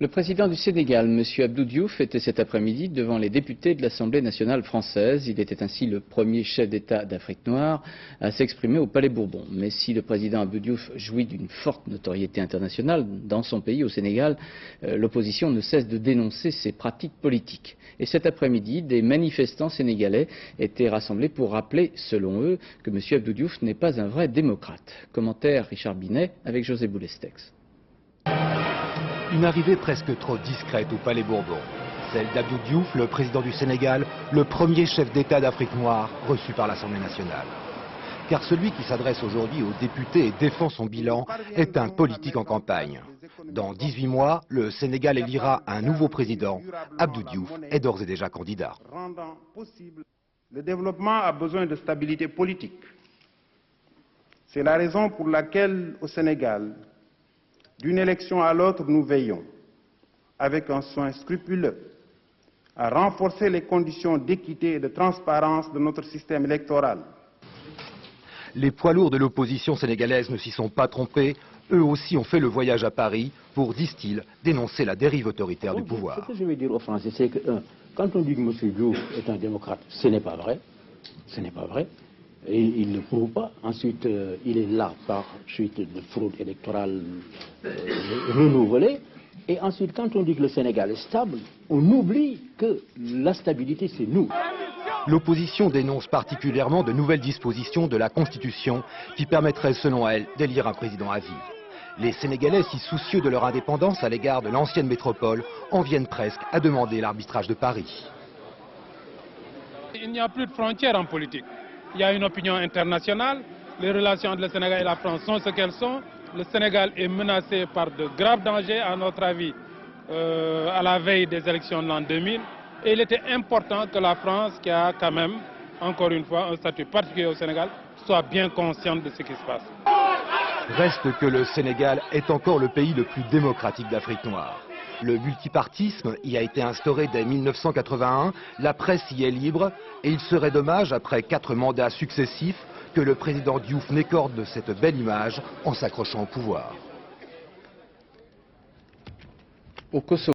Le président du Sénégal, M. Abdou Diouf, était cet après-midi devant les députés de l'Assemblée nationale française. Il était ainsi le premier chef d'État d'Afrique noire à s'exprimer au Palais Bourbon. Mais si le président Abdou Diouf jouit d'une forte notoriété internationale, dans son pays, au Sénégal, l'opposition ne cesse de dénoncer ses pratiques politiques. Et cet après-midi, des manifestants sénégalais étaient rassemblés pour rappeler, selon eux, que M. Abdou Diouf n'est pas un vrai démocrate. Commentaire Richard Binet avec José Boulestex. Une arrivée presque trop discrète au Palais Bourbon. Celle d'Abdou Diouf, le président du Sénégal, le premier chef d'État d'Afrique noire reçu par l'Assemblée nationale. Car celui qui s'adresse aujourd'hui aux députés et défend son bilan est un politique en campagne. Dans 18 mois, le Sénégal élira un nouveau président. Abdou Diouf est d'ores et déjà candidat. Le développement a besoin de stabilité politique. C'est la raison pour laquelle, au Sénégal, d'une élection à l'autre, nous veillons, avec un soin scrupuleux, à renforcer les conditions d'équité et de transparence de notre système électoral. Les poids lourds de l'opposition sénégalaise ne s'y sont pas trompés. Eux aussi ont fait le voyage à Paris pour, disent-ils, dénoncer la dérive autoritaire du pouvoir. Ce que je veux dire aux Français, c'est que, quand on dit que M. Diouf est un démocrate, ce n'est pas vrai. Ce n'est pas vrai. Et il ne le prouve pas. Ensuite, il est là par suite de fraude électorale renouvelée. Et ensuite, quand on dit que le Sénégal est stable, on oublie que la stabilité, c'est nous. L'opposition dénonce particulièrement de nouvelles dispositions de la Constitution qui permettraient, selon elle, d'élire un président à vie. Les Sénégalais, si soucieux de leur indépendance à l'égard de l'ancienne métropole, en viennent presque à demander l'arbitrage de Paris. Il n'y a plus de frontières en politique. Il y a une opinion internationale. Les relations entre le Sénégal et la France sont ce qu'elles sont. Le Sénégal est menacé par de graves dangers, à notre avis, à la veille des élections de l'an 2000. Et il était important que la France, qui a quand même, encore une fois, un statut particulier au Sénégal, soit bien consciente de ce qui se passe. Reste que le Sénégal est encore le pays le plus démocratique d'Afrique noire. Le multipartisme y a été instauré dès 1981, la presse y est libre et il serait dommage, après 4 mandats successifs, que le président Diouf n'écorde cette belle image en s'accrochant au pouvoir. Au Kosovo.